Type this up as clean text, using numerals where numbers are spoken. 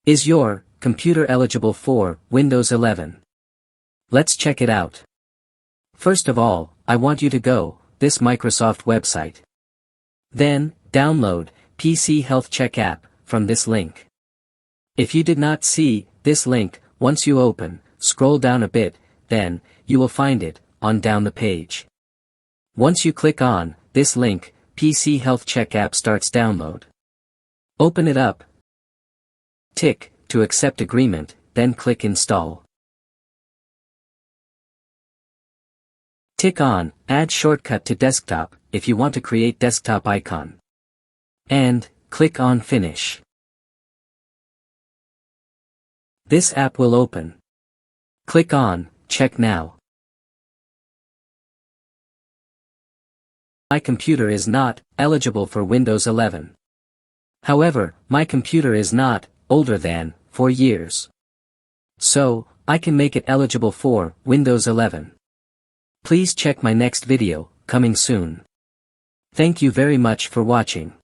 Is your computer eligible for Windows 11? Let's check it out. First of all, I want you to go this Microsoft website. Then, download PC Health Check app from this link. If you did not see this link, once you open, scroll down a bit, then you will find it on down the page. Once you click on this link, PC Health Check app starts download. Open it up. Tick to accept agreement, then click install. Tick on add shortcut to desktop if you want to create desktop icon. And click on finish. This app will open. Click on check now. My computer is not eligible for Windows 11. However, my computer is not older than 4 years. So, I can make it eligible for Windows 11. Please check my next video, coming soon. Thank you very much for watching.